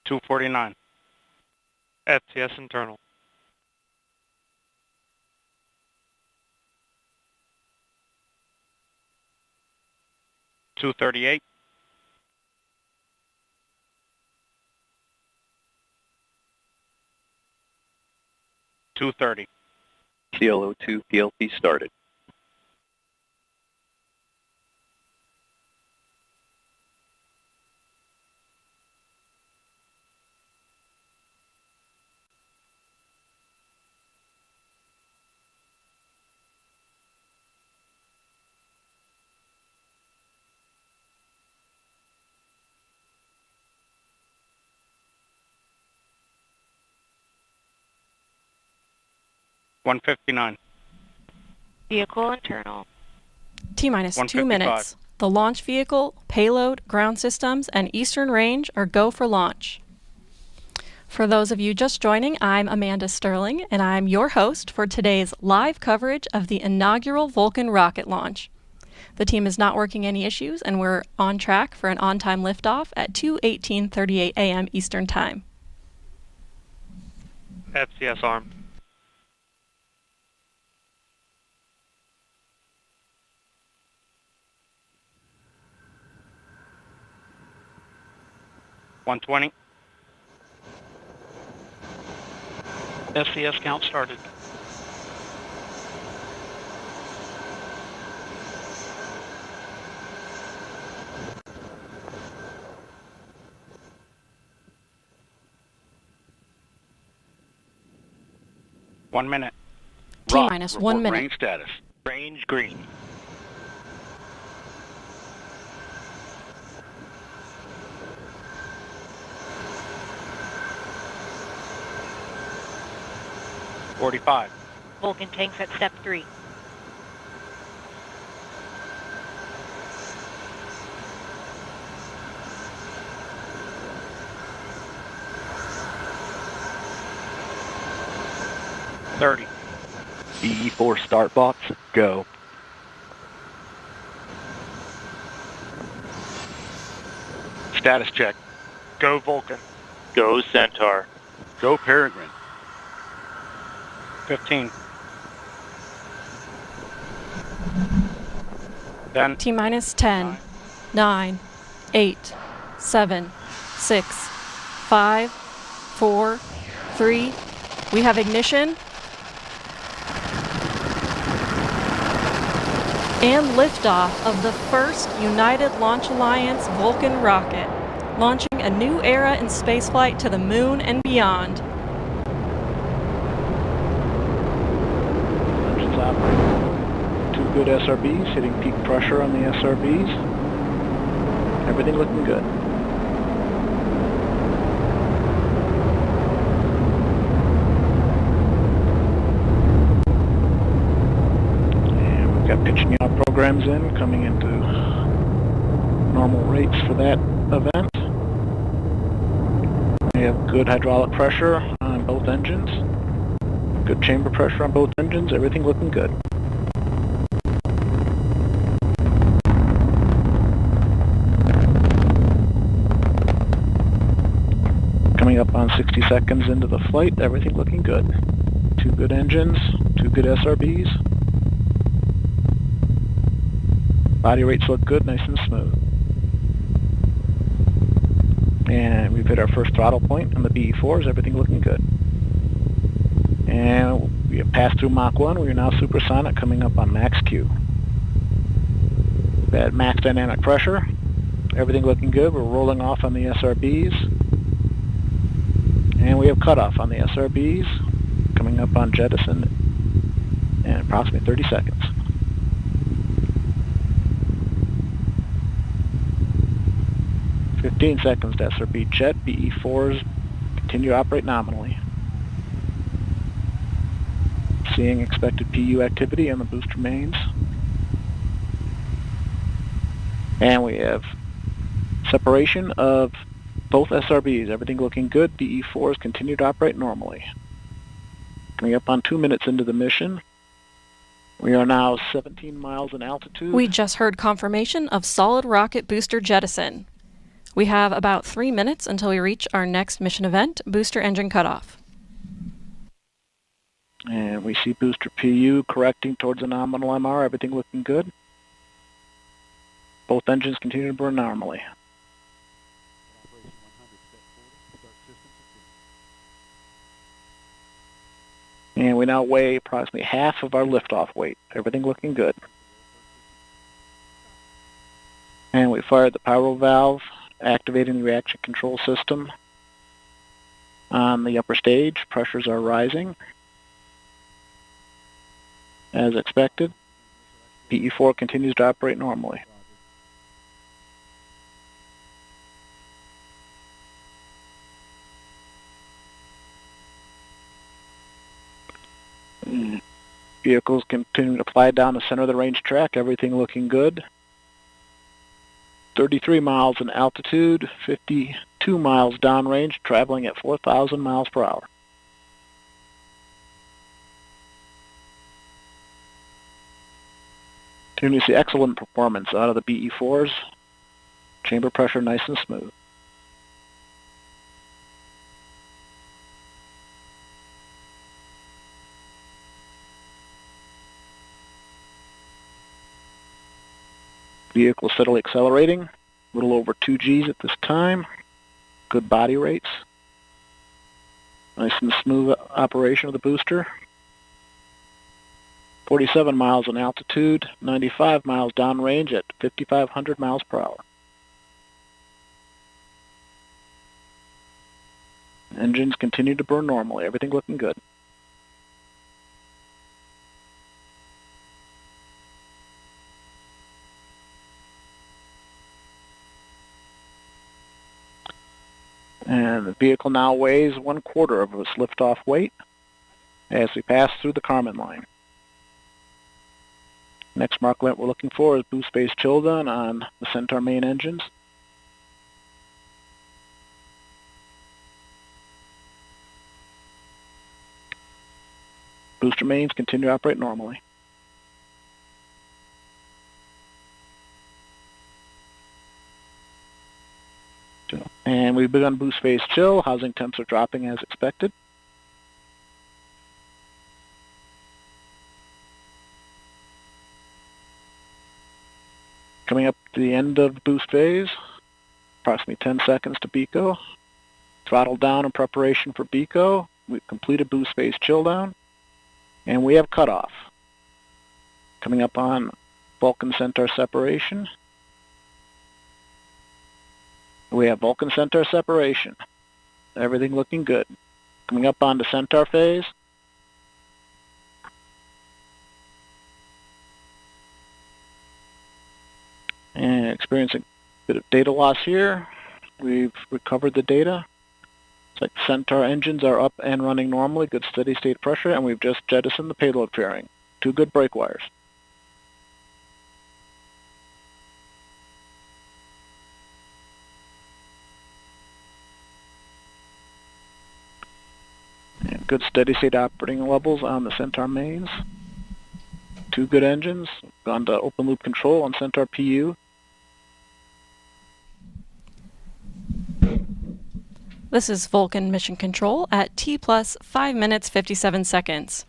249. FTS internal. 238. 230. CLO2 PLP started. $159. Vehicle internal. T-minus 2 155. minutes. The launch vehicle, payload, ground systems, and eastern range are go for launch. For those of you just joining, I'm Amanda Sterling, and I'm your host for today's live coverage of the inaugural Vulcan rocket launch. The team is not working any issues, and we're on track for an on-time liftoff at 2:18:38 a.m. Eastern Time. FTS armed. $120. FCS count started. One minute. T-minus 1 Report minute. Range status. Range green. $45. Vulcan tanks at step 3. $30. BE4 start box, go. Status check. Go Vulcan. Go Centaur. Go Peregrine. 15. 10. T-minus 10, 9, 8, 7, 6, 5, 4, 3. We have ignition and liftoff of the first United Launch Alliance Vulcan rocket, launching a new era in spaceflight to the moon and beyond. Engines operating. 2 good SRBs, hitting peak pressure on the SRBs. Everything looking good. And we've got pitching yaw programs in, coming into normal rates for that event. We have good hydraulic pressure on both engines. Good chamber pressure on both engines, everything looking good. Coming up on 60 seconds into the flight, everything looking good. 2 good engines, 2 good SRBs. Body rates look good, nice and smooth. And we've hit our first throttle point on the BE4s, everything looking good. And we have passed through Mach 1, we are now supersonic, coming up on max Q. We've had max dynamic pressure, everything looking good, we're rolling off on the SRBs. And we have cutoff on the SRBs, coming up on jettison in approximately 30 seconds. "15 seconds to SRB jet, BE4s continue to operate nominally. Seeing expected PU activity on the booster mains. And we have separation of both SRBs, everything looking good. BE4s continue to operate normally. Coming up on 2 minutes into the mission. We are now 17 miles in altitude. We just heard confirmation of solid rocket booster jettison. We have about 3 minutes until we reach our next mission event, booster engine cutoff. And we see booster PU correcting towards a nominal MR, everything looking good. Both engines continue to burn normally. And we now weigh approximately half of our liftoff weight. Everything looking good. And we fired the pyro valve, activating the reaction control system. On the upper stage, pressures are rising. As expected, PE4 continues to operate normally. Vehicles continue to fly down the center of the range track, everything looking good. 33 miles in altitude, 52 miles downrange, traveling at 4,000 miles per hour. Continue to see excellent performance out of the BE4s. Chamber pressure nice and smooth. Vehicle steadily accelerating, a little over 2 Gs at this time. Good body rates. Nice and smooth operation of the booster. 47 miles in altitude, 95 miles downrange at 5,500 miles per hour. Engines continue to burn normally, everything looking good. And the vehicle now weighs 1/4 of its liftoff weight as we pass through the Kármán line. Next mark event we're looking for is boost phase chill down on the Centaur main engines. Booster mains continue to operate normally. And we've begun boost phase chill. Housing temps are dropping as expected. Coming up to the end of the boost phase, approximately 10 seconds to BECO. Throttle down in preparation for BECO. We've completed boost phase chill down. And we have cutoff. Coming up on Vulcan Centaur separation. We have Vulcan Centaur separation. Everything looking good. Coming up on the Centaur phase. And experiencing a bit of data loss here. We've recovered the data. It's like Centaur engines are up and running normally, good steady state pressure, and we've just jettisoned the payload fairing. 2 good brake wires. And good steady state operating levels on the Centaur mains. 2 good engines. Gone to open loop control on Centaur PU. This is Vulcan Mission Control at T plus 5 minutes 57 seconds.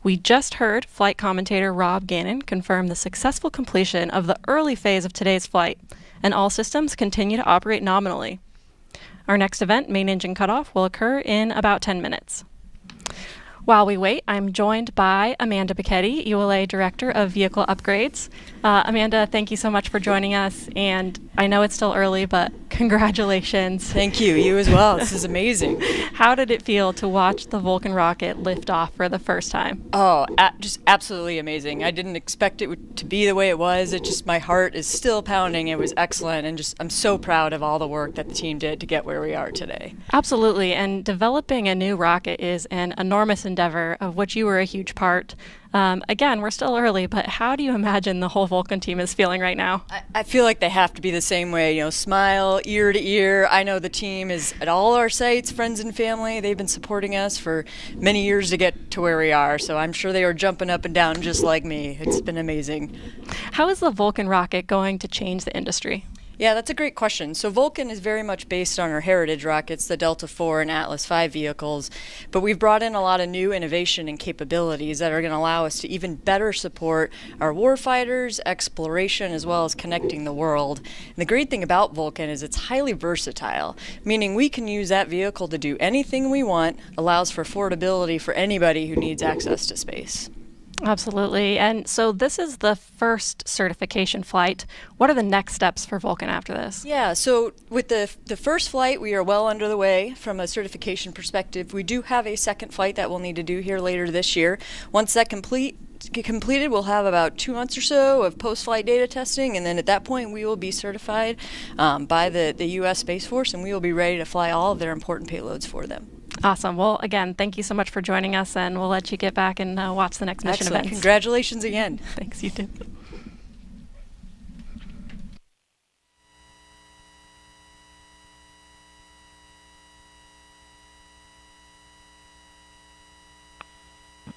We just heard flight commentator Rob Gannon confirm the successful completion of the early phase of today's flight, and all systems continue to operate nominally. Our next event, main engine cutoff, will occur in about 10 minutes. While we wait, I'm joined by Amanda Pichetti, ULA Director of Vehicle Upgrades. Amanda, thank you so much for joining us, and I know it's still early, but congratulations. Thank you. You as well. This is amazing. How did it feel to watch the Vulcan rocket lift off for the first time? Oh, just absolutely amazing. I didn't expect it to be the way it was. It just, my heart is still pounding. It was excellent, and just I'm so proud of all the work that the team did to get where we are today. Absolutely, and developing a new rocket is an enormous endeavor of which you were a huge part. Again, we're still early, but how do you imagine the whole Vulcan team is feeling right now? I feel like they have to be the same way, you know, smile ear to ear. I know the team is at all our sites, friends and family. They've been supporting us for many years to get to where we are, so I'm sure they are jumping up and down just like me. It's been amazing. How is the Vulcan rocket going to change the industry? Yeah, that's a great question. So Vulcan is very much based on our heritage rockets, the Delta IV and Atlas V vehicles, but we've brought in a lot of new innovation and capabilities that are going to allow us to even better support our warfighters, exploration, as well as connecting the world. And the great thing about Vulcan is it's highly versatile, meaning we can use that vehicle to do anything we want, allows for affordability for anybody who needs access to space. Absolutely. And so this is the first certification flight. What are the next steps for Vulcan after this? Yeah, so with the first flight, we are well under the way from a certification perspective. We do have a second flight that we'll need to do here later this year. Once that completed, we'll have about 2 months or so of post-flight data testing, and then at that point we will be certified by the U.S. Space Force, and we will be ready to fly all of their important payloads for them. Awesome. Well, again, thank you so much for joining us, and we'll let you get back and watch the next mission Excellent. events. Congratulations again. Thanks, you too.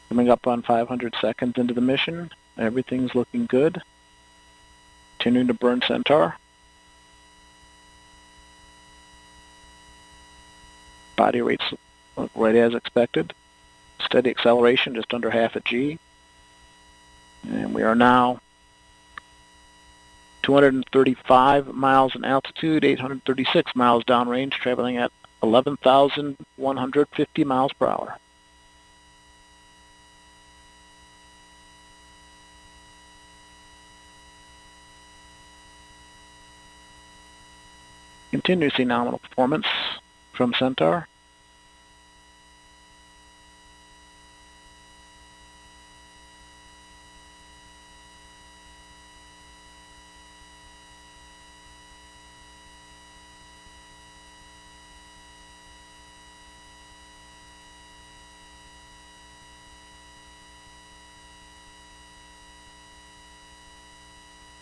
Coming up on 500 seconds into the mission. Everything's looking good. Continuing to burn Centaur. Body rates look right as expected. Steady acceleration, just under half a G. And we are now 235 miles in altitude, 836 miles downrange, traveling at 11,150 miles per hour. Continue to see nominal performance from Centaur.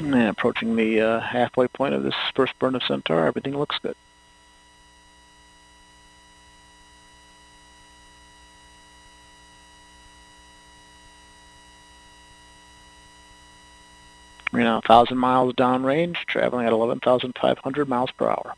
And approaching the halfway point of this first burn of Centaur, everything looks good. We're now 1,000 miles downrange, traveling at 11,500 miles per hour.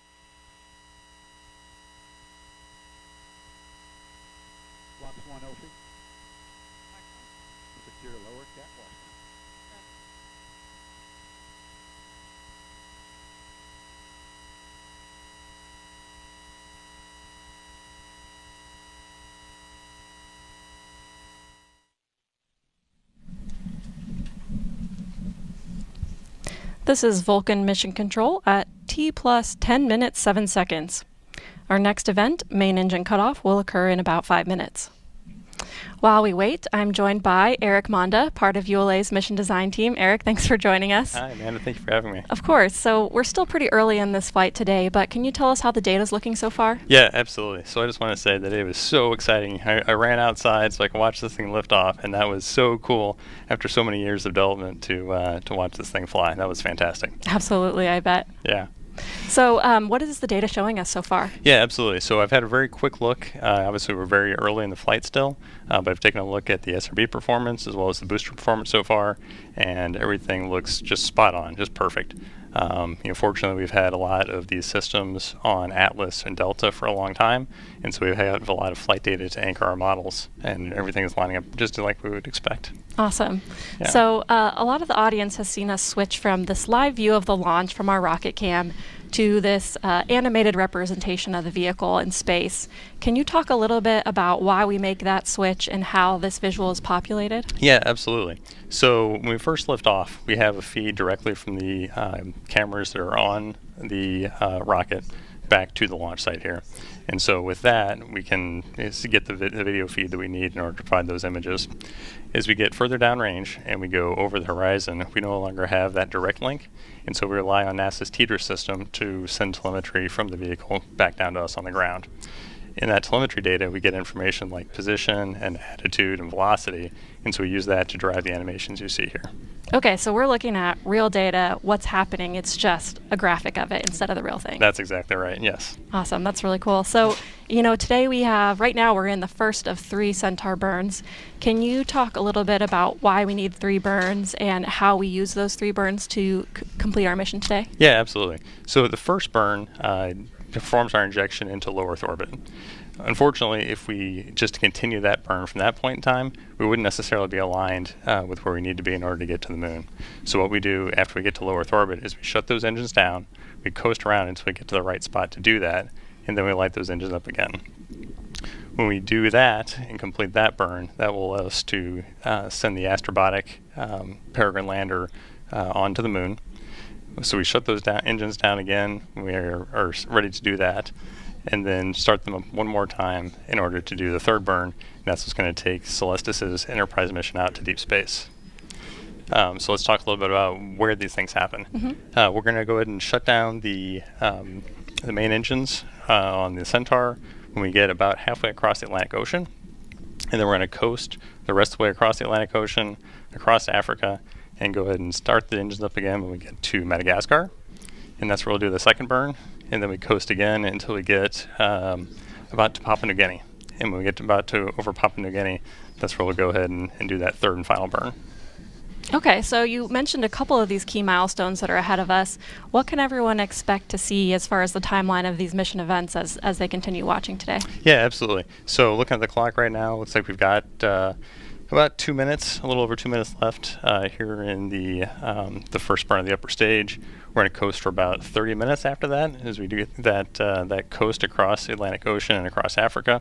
This is Vulcan Mission Control at T plus 10 minutes 7 seconds. Our next event, main engine cutoff, will occur in about 5 minutes. While we wait, I'm joined by Eric Monda, part of ULA's mission design team. Eric, thanks for joining us. Hi, Amanda. Thank you for having me. Of course. So we're still pretty early in this flight today, but can you tell us how the data's looking so far? Yeah, absolutely. So I just want to say that it was so exciting. I ran outside so I could watch this thing lift off, and that was so cool after so many years of development to watch this thing fly. That was fantastic. Absolutely, I bet. Yeah. So what is the data showing us so far? Yeah, absolutely. So I've had a very quick look. Obviously, we're very early in the flight still, but I've taken a look at the SRB performance as well as the booster performance so far, and everything looks just spot on, just perfect. Fortunately, we've had a lot of these systems on Atlas and Delta for a long time, and so we've had a lot of flight data to anchor our models, and everything is lining up just like we would expect. Awesome. Yeah. So a lot of the audience has seen us switch from this live view of the launch from our rocket cam to this animated representation of the vehicle in space. Can you talk a little bit about why we make that switch and how this visual is populated? Yeah, absolutely. So when we first lift off, we have a feed directly from the cameras that are on the rocket back to the launch site here. And so with that, we can get the video feed that we need in order to provide those images. As we get further downrange and we go over the horizon, we no longer have that direct link. And so we rely on NASA's TDRS system to send telemetry from the vehicle back down to us on the ground. in that telemetry data, we get information like position and attitude and velocity, and so we use that to drive the animations you see here. Okay, so we're looking at real data, what's happening. It's just a graphic of it instead of the real thing. That's exactly right, yes. Awesome, that's really cool. So, today right now we're in the first of 3 Centaur burns. Can you talk a little bit about why we need 3 burns and how we use those 3 burns to complete our mission today? Yeah, absolutely. So the first burn performs our injection into low Earth orbit. Unfortunately, if we just continue that burn from that point in time, we wouldn't necessarily be aligned with where we need to be in order to get to the moon. So what we do after we get to low Earth orbit is we shut those engines down, we coast around until we get to the right spot to do that, and then we light those engines up again. When we do that and complete that burn, that will allow us to send the Astrobotic Peregrine lander onto the moon. So we shut those engines down again, we are ready to do that, and then start them up one more time in order to do the third burn. And that's what's going to take Celestis's Enterprise mission out to deep space. So let's talk a little bit about where these things happen. We're going to go ahead and shut down the main engines on the Centaur when we get about halfway across the Atlantic Ocean. And then we're going to coast the rest of the way across the Atlantic Ocean, across Africa, and go ahead and start the engines up again when we get to Madagascar. And that's where we'll do the second burn. And then we coast again until we get about to Papua New Guinea. And when we get over Papua New Guinea, that's where we'll go ahead and do that third and final burn. Okay, so you mentioned a couple of these key milestones that are ahead of us. What can everyone expect to see as far as the timeline of these mission events as they continue watching today? Yeah, absolutely. So looking at the clock right now, looks like we've got about 2 minutes, a little over 2 minutes left here in the first burn of the upper stage. We're going to coast for about 30 minutes after that as we do that coast across the Atlantic Ocean and across Africa.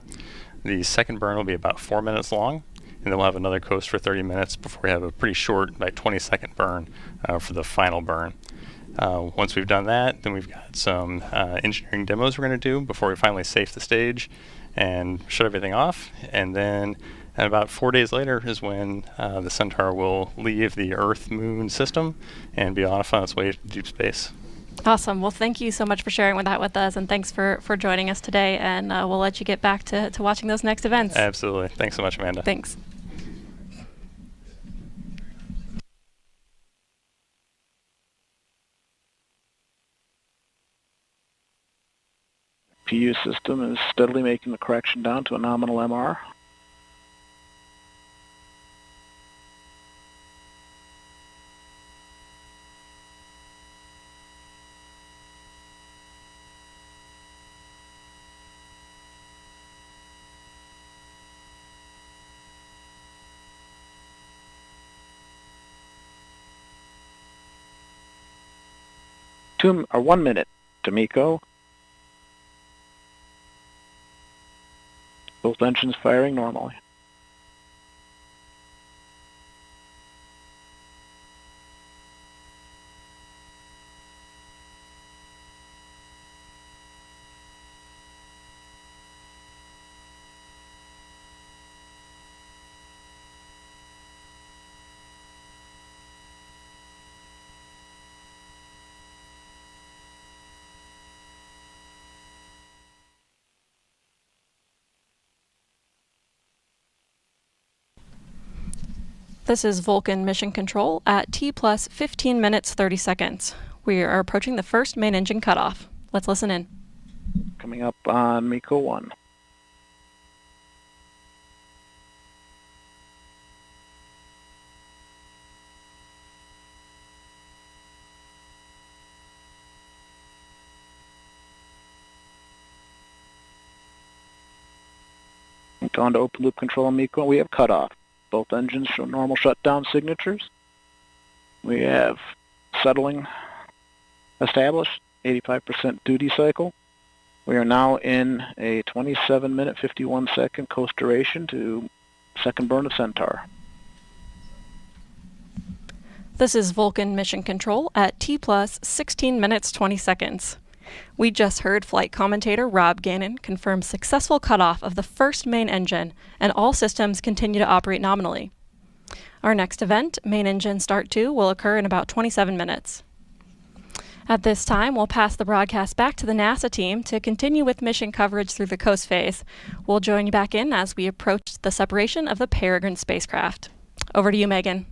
The second burn will be about 4 minutes long, and then we'll have another coast for 30 minutes before we have a pretty short, about 20-second burn for the final burn. Once we've done that, then we've got some engineering demos we're going to do before we finally safe the stage and shut everything off. And then about 4 days later is when the Centaur will leave the Earth-Moon system and be off on its way to deep space. Awesome. Well, thank you so much for sharing that with us, and thanks for joining us today. And we'll let you get back to watching those next events. Absolutely. Thanks so much, Amanda. Thanks. PU system is steadily making the correction down to a nominal MR. Or 1 minute, D'Amico. Both engines firing normally. This is Vulcan Mission Control at T plus 15 minutes 30 seconds. We are approaching the first main engine cutoff. Let's listen in. Coming up on MECO 1. On to open loop control on MECO. We have cutoff. Both engines show normal shutdown signatures. We have settling established, 85% duty cycle. We are now in a 27-minute, 51-second coast duration to second burn of Centaur. This is Vulcan Mission Control at T plus 16 minutes 20 seconds. We just heard flight commentator Rob Gannon confirm successful cutoff of the first main engine, and all systems continue to operate nominally. Our next event, Main Engine Start 2, will occur in about 27 minutes. At this time, we'll pass the broadcast back to the NASA team to continue with mission coverage through the coast phase. We'll join you back in as we approach the separation of the Peregrine spacecraft. Over to you, Megan.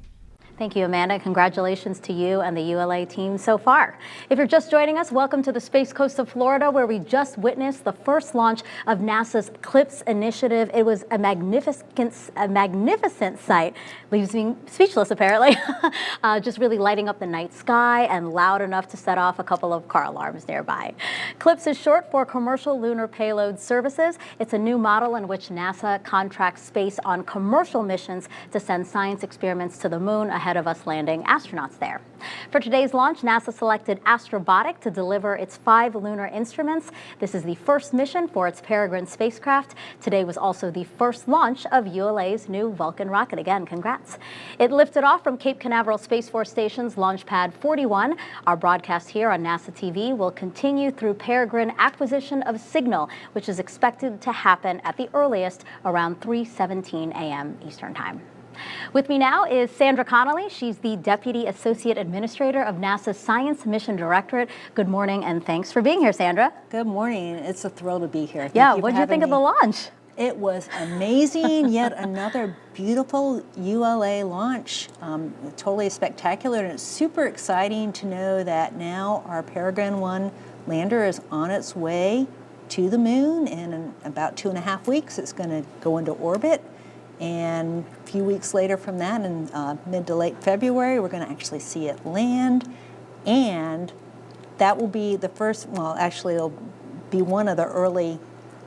Thank you, Amanda. Congratulations to you and the ULA team so far. If you're just joining us, welcome to the Space Coast of Florida, where we just witnessed the first launch of NASA's CLIPS initiative. It was a magnificent sight, leaves me speechless, apparently. Just really lighting up the night sky and loud enough to set off a couple of car alarms nearby. CLIPS is short for Commercial Lunar Payload Services. It's a new model in which NASA contracts space on commercial missions to send science experiments to the moon ahead of us landing astronauts there. For today's launch, NASA selected Astrobotic to deliver its 5 lunar instruments. This is the first mission for its Peregrine spacecraft. Today was also the first launch of ULA's new Vulcan rocket. Again, congrats. It lifted off from Cape Canaveral Space Force Station's Launch Pad 41. Our broadcast here on NASA TV will continue through Peregrine acquisition of signal, which is expected to happen at the earliest around 3:17 a.m. Eastern Time. With me now is Sandra Connolly. She's the Deputy Associate Administrator of NASA's Science Mission Directorate. Good morning and thanks for being here, Sandra. Good morning. It's a thrill to be here. Yeah, what did you think of the launch? It was amazing. Yet another beautiful ULA launch. Totally spectacular, and it's super exciting to know that now our Peregrine 1 lander is on its way to the moon, and in about 2.5 weeks it's going to go into orbit. And a few weeks later from that, in mid to late February, we're going to actually see it land. And that will be the first, well, actually it'll be one of the early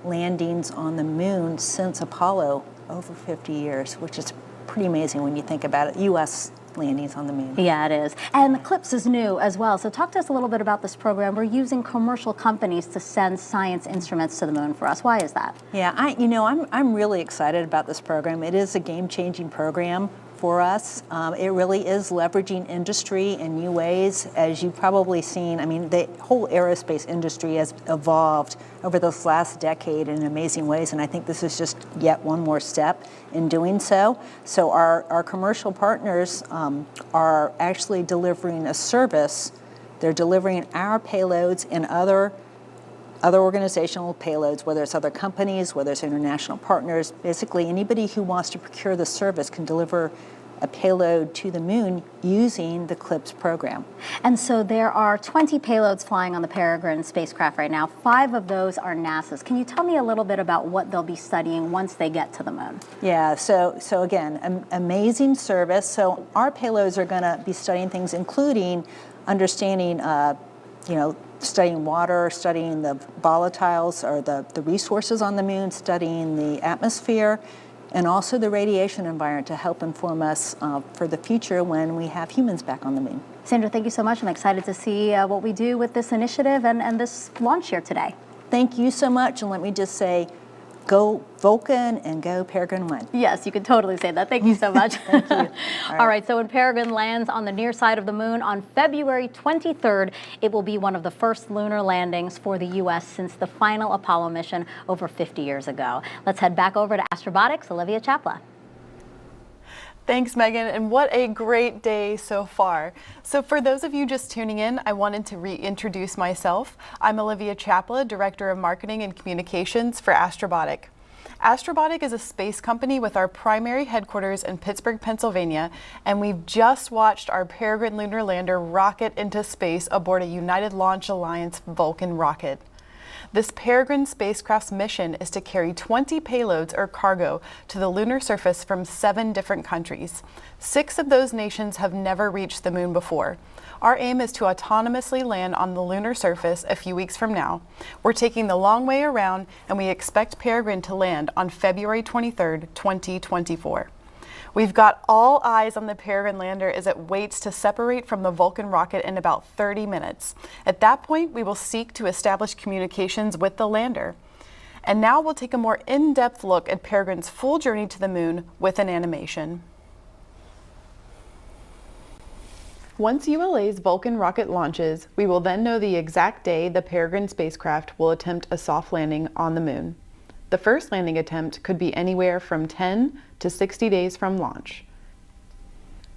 landings on the moon since Apollo, over 50 years, which is pretty amazing when you think about it. U.S. landings on the moon. Yeah, it is. And the CLIPS is new as well. So talk to us a little bit about this program. We're using commercial companies to send science instruments to the moon for us. Why is that? Yeah, I'm really excited about this program. It is a game-changing program for us. It really is leveraging industry in new ways. As you've probably seen, I mean, the whole aerospace industry has evolved over this last decade in amazing ways, and I think this is just yet one more step in doing so. So our commercial partners are actually delivering a service. They're delivering our payloads and other organizational payloads, whether it's other companies, whether it's international partners. Basically, anybody who wants to procure the service can deliver a payload to the moon using the CLIPS program. And so there are 20 payloads flying on the Peregrine spacecraft right now. 5 of those are NASA's. Can you tell me a little bit about what they'll be studying once they get to the moon? Yeah, so again, amazing service. So our payloads are going to be studying things, including understanding, studying water, studying the volatiles or the resources on the moon, studying the atmosphere, and also the radiation environment to help inform us for the future when we have humans back on the moon. Sandra, thank you so much. I'm excited to see what we do with this initiative and this launch here today. Thank you so much, and let me just say, go Vulcan and go Peregrine 1. Yes, you can totally say that. Thank you so much. Thank you. All right, so when Peregrine lands on the near side of the moon on February 23rd, it will be one of the first lunar landings for the U.S. since the final Apollo mission over 50 years ago. Let's head back over to Astrobotic's Olivia Chapla. Thanks, Megan, and what a great day so far. So for those of you just tuning in, I wanted to reintroduce myself. I'm Olivia Chapla, Director of Marketing and Communications for Astrobotic. Astrobotic is a space company with our primary headquarters in Pittsburgh, Pennsylvania, and we've just watched our Peregrine lunar lander rocket into space aboard a United Launch Alliance Vulcan rocket. This Peregrine spacecraft's mission is to carry 20 payloads or cargo to the lunar surface from 7 different countries. 6 of those nations have never reached the moon before. Our aim is to autonomously land on the lunar surface a few weeks from now. We're taking the long way around, and we expect Peregrine to land on February 23rd, 2024. We've got all eyes on the Peregrine lander as it waits to separate from the Vulcan rocket in about 30 minutes. At that point, we will seek to establish communications with the lander. And now we'll take a more in-depth look at Peregrine's full journey to the moon with an animation. Once ULA's Vulcan rocket launches, we will then know the exact day the Peregrine spacecraft will attempt a soft landing on the moon. The first landing attempt could be anywhere from 10 to 60 days from launch.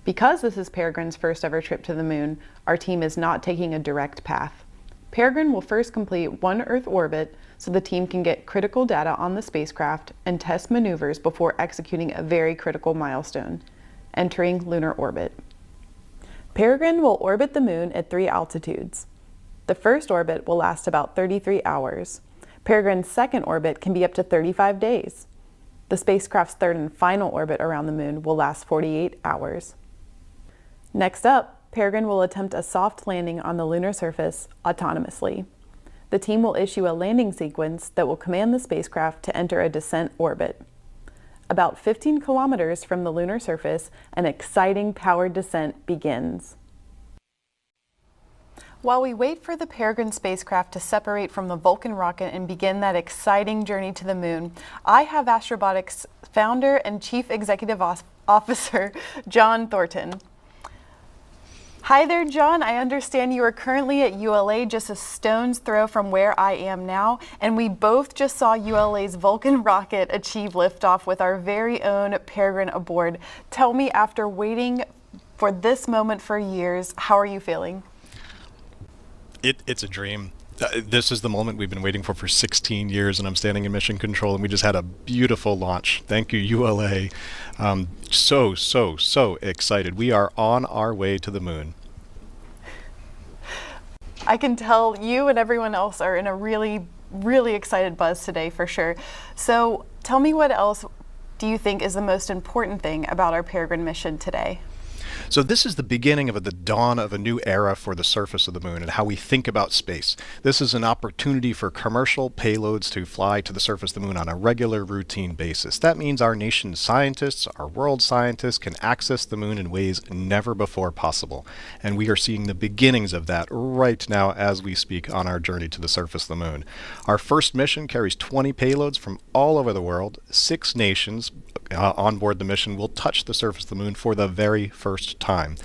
Because this is Peregrine's first ever trip to the moon, our team is not taking a direct path. Peregrine will first complete one Earth orbit so the team can get critical data on the spacecraft and test maneuvers before executing a very critical milestone, entering lunar orbit. Peregrine will orbit the moon at 3 altitudes. The first orbit will last about 33 hours. Peregrine's second orbit can be up to 35 days. The spacecraft's third and final orbit around the moon will last 48 hours. Next up, Peregrine will attempt a soft landing on the lunar surface autonomously. The team will issue a landing sequence that will command the spacecraft to enter a descent orbit. About 15 kilometers from the lunar surface, an exciting powered descent begins. While we wait for the Peregrine spacecraft to separate from the Vulcan rocket and begin that exciting journey to the moon, I have Astrobotic's founder and Chief Executive Officer, John Thornton. Hi there, John. I understand you are currently at ULA, just a stone's throw from where I am now, and we both just saw ULA's Vulcan rocket achieve liftoff with our very own Peregrine aboard. Tell me, after waiting for this moment for years, how are you feeling? It's a dream. This is the moment we've been waiting for 16 years, and I'm standing in mission control, and we just had a beautiful launch. Thank you, ULA. So excited. We are on our way to the moon. I can tell you and everyone else are in a really excited buzz today for sure. So tell me, what else do you think is the most important thing about our Peregrine mission today? So this is the beginning of the dawn of a new era for the surface of the moon and how we think about space. This is an opportunity for commercial payloads to fly to the surface of the moon on a regular, routine basis. That means our nation's scientists, our world scientists, can access the moon in ways never before possible. And we are seeing the beginnings of that right now as we speak on our journey to the surface of the moon. Our first mission carries 20 payloads from all over the world. 6 nations on board the mission will touch the surface of the moon for the very first time.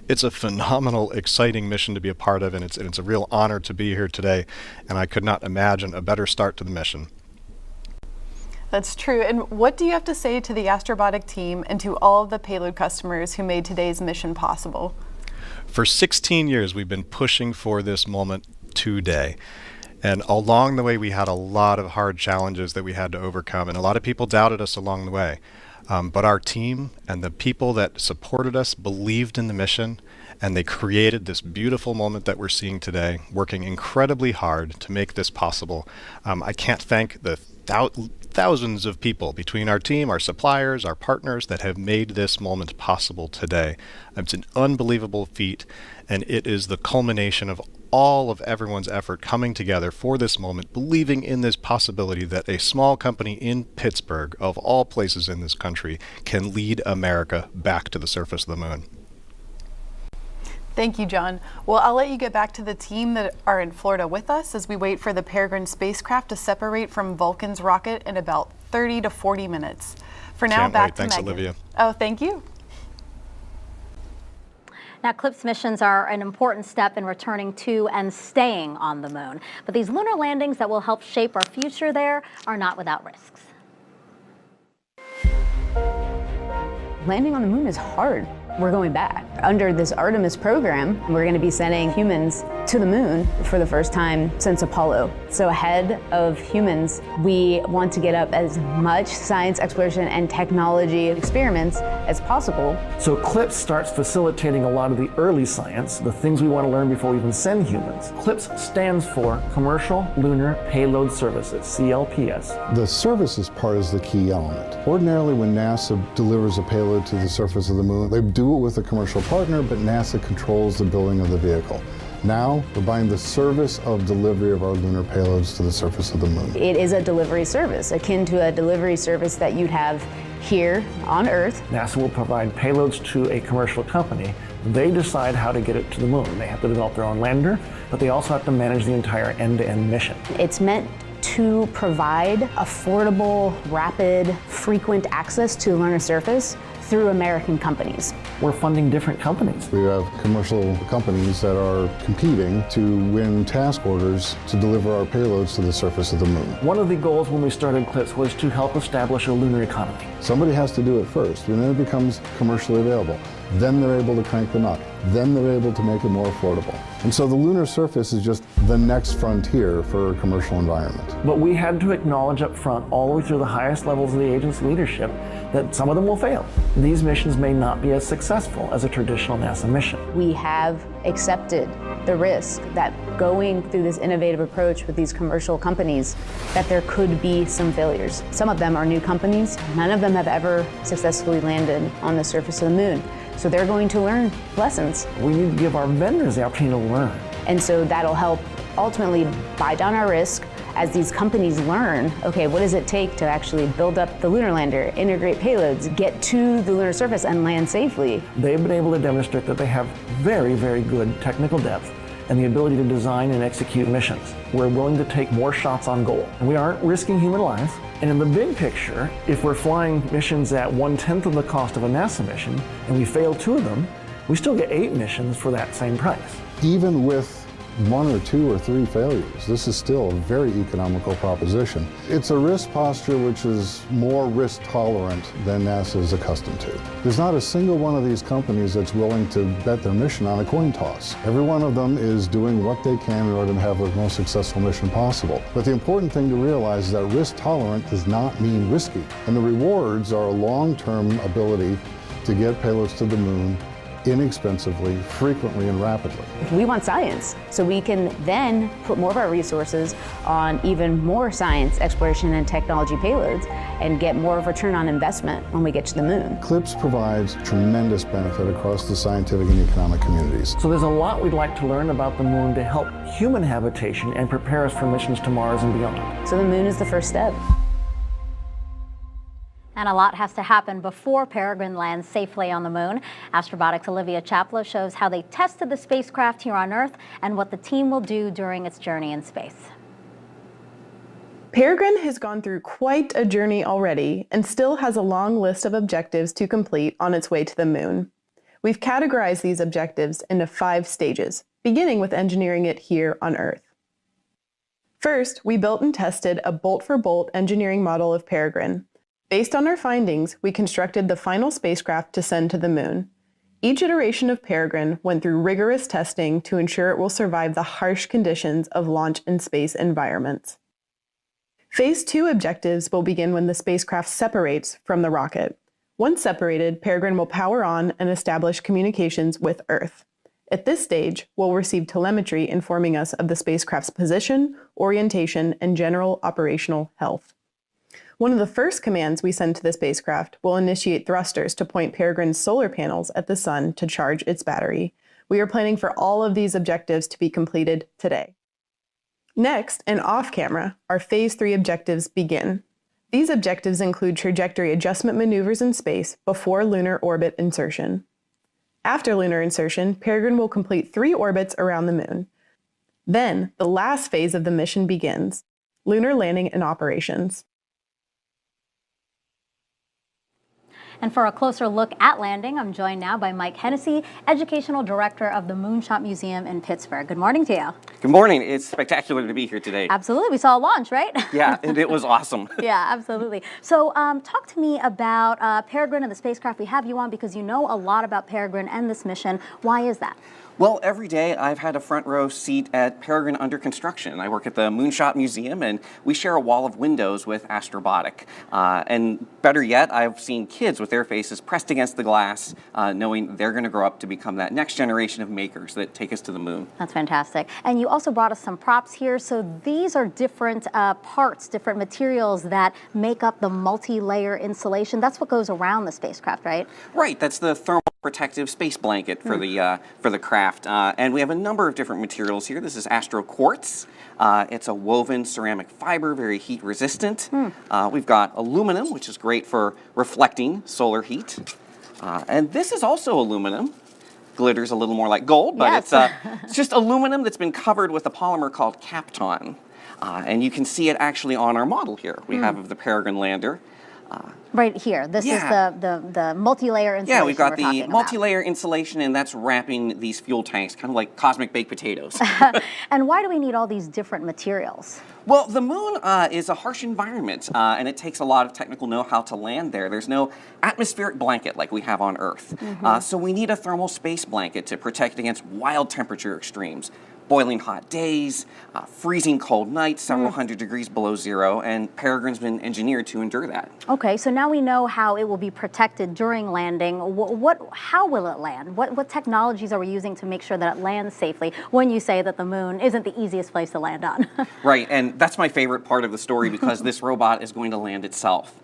It's a phenomenal, exciting mission to be a part of, and it's a real honor to be here today, and I could not imagine a better start to the mission. That's true. And what do you have to say to the Astrobotic team and to all of the payload customers who made today's mission possible? For 16 years, we've been pushing for this moment today. And along the way, we had a lot of hard challenges that we had to overcome, and a lot of people doubted us along the way. But our team and the people that supported us believed in the mission, and they created this beautiful moment that we're seeing today, working incredibly hard to make this possible. I can't thank the thousands of people between our team, our suppliers, our partners that have made this moment possible today. It's an unbelievable feat, and it is the culmination of all of everyone's effort coming together for this moment, believing in this possibility that a small company in Pittsburgh, of all places in this country, can lead America back to the surface of the moon. Thank you, John. Well, I'll let you get back to the team that are in Florida with us as we wait for the Peregrine spacecraft to separate from Vulcan's rocket in about 30 to 40 minutes. For now, Can't back wait. to Thanks, Megan. Olivia. Oh, thank you. Now, CLPS missions are an important step in returning to and staying on the moon. But these lunar landings that will help shape our future there are not without risks. Landing on the moon is hard. We're going back. Under this Artemis program, we're going to be sending humans to the moon for the first time since Apollo. So ahead of humans, we want to get up as much science exploration and technology experiments as possible. So CLPS starts facilitating a lot of the early science, the things we want to learn before we even send humans. CLPS stands for Commercial Lunar Payload Services, CLPS. The services part is the key element. Ordinarily, when NASA delivers a payload to the surface of the moon, they do it with a commercial partner, but NASA controls the building of the vehicle. Now, we're buying the service of delivery of our lunar payloads to the surface of the moon. It is a delivery service, akin to a delivery service that you'd have here on Earth. NASA will provide payloads to a commercial company. They decide how to get it to the moon. They have to develop their own lander, but they also have to manage the entire end-to-end mission. It's meant to provide affordable, rapid, frequent access to the lunar surface through American companies. We're funding different companies. We have commercial companies that are competing to win task orders to deliver our payloads to the surface of the moon. One of the goals when we started CLIPS was to help establish a lunar economy. Somebody has to do it first, and then it becomes commercially available. Then they're able to crank the nut. Then they're able to make it more affordable. And so the lunar surface is just the next frontier for a commercial environment. But we had to acknowledge up front, all the way through the highest levels of the agency leadership, that some of them will fail. These missions may not be as successful as a traditional NASA mission. We have accepted the risk that going through this innovative approach with these commercial companies, that there could be some failures. Some of them are new companies. None of them have ever successfully landed on the surface of the moon. So they're going to learn lessons. We need to give our vendors the opportunity to learn. And so that'll help ultimately buy down our risk as these companies learn, okay, what does it take to actually build up the lunar lander, integrate payloads, get to the lunar surface and land safely. They've been able to demonstrate that they have very, very good technical depth and the ability to design and execute missions. We're willing to take more shots on goal. And we aren't risking human lives. And in the big picture, if we're flying missions at 1/10 of the cost of a NASA mission, and we fail 2 of them, we still get 8 missions for that same price. Even with 1 or 2 or 3 failures, this is still a very economical proposition. It's a risk posture which is more risk tolerant than NASA is accustomed to. There's not a single one of these companies that's willing to bet their mission on a coin toss. Every one of them is doing what they can in order to have the most successful mission possible. But the important thing to realize is that risk tolerant does not mean risky. And the rewards are a long-term ability to get payloads to the moon inexpensively, frequently, and rapidly. We want science, so we can then put more of our resources on even more science, exploration, and technology payloads and get more of a return on investment when we get to the moon. CLIPS provides tremendous benefit across the scientific and economic communities. So there's a lot we'd like to learn about the moon to help human habitation and prepare us for missions to Mars and beyond. So the moon is the first step. And a lot has to happen before Peregrine lands safely on the moon. Astrobotic's Olivia Chapla shows how they tested the spacecraft here on Earth and what the team will do during its journey in space. Peregrine has gone through quite a journey already and still has a long list of objectives to complete on its way to the moon. We've categorized these objectives into 5 stages, beginning with engineering it here on Earth. First, we built and tested a bolt-for-bolt engineering model of Peregrine. Based on our findings, we constructed the final spacecraft to send to the moon. Each iteration of Peregrine went through rigorous testing to ensure it will survive the harsh conditions of launch and space environments. Phase 2 objectives will begin when the spacecraft separates from the rocket. Once separated, Peregrine will power on and establish communications with Earth. At this stage, we'll receive telemetry informing us of the spacecraft's position, orientation, and general operational health. One of the first commands we send to the spacecraft will initiate thrusters to point Peregrine's solar panels at the sun to charge its battery. We are planning for all of these objectives to be completed today. Next, and off-camera, our Phase 3 objectives begin. These objectives include trajectory adjustment maneuvers in space before lunar orbit insertion. After lunar insertion, Peregrine will complete 3 orbits around the moon. Then, the last phase of the mission begins, lunar landing and operations. And for a closer look at landing, I'm joined now by Mike Hennessy, Educational Director of the Moonshot Museum in Pittsburgh. Good morning to you. Good morning. It's spectacular to be here today. Absolutely. We saw a launch, right? Yeah, and it was awesome. Yeah, absolutely. So talk to me about Peregrine and the spacecraft we have you on, because you know a lot about Peregrine and this mission. Why is that? Well, every day I've had a front row seat at Peregrine under construction. I work at the Moonshot Museum, and we share a wall of windows with Astrobotic. And better yet, I've seen kids with their faces pressed against the glass, knowing they're going to grow up to become that next generation of makers that take us to the moon. That's fantastic. And you also brought us some props here. So these are different parts, different materials that make up the multi-layer insulation. That's what goes around the spacecraft, right? Right. That's the thermal protective space blanket for the craft. And we have a number of different materials here. This is Astro Quartz. It's a woven ceramic fiber, very heat resistant. We've got aluminum, which is great for reflecting solar heat. And this is also aluminum. Glitters a little more like gold, but yes. It's just aluminum that's been covered with a polymer called Kapton. And you can see it actually on our model here. We have of the Peregrine lander. Right here. This is the multi-layer insulation. Yeah, we've got we're the talking about. multi-layer insulation, and that's wrapping these fuel tanks, kind of like cosmic baked potatoes. And why do we need all these different materials? Well, the moon is a harsh environment, and it takes a lot of technical know-how to land there. There's no atmospheric blanket like we have on Earth. So we need a thermal space blanket to protect against wild temperature extremes. Boiling hot days, freezing cold nights, several hundred degrees below zero, and Peregrine's been engineered to endure that. Okay, so now we know how it will be protected during landing. How will it land? What technologies are we using to make sure that it lands safely when you say that the moon isn't the easiest place to land on? Right, and that's my favorite part of the story because this robot is going to land itself.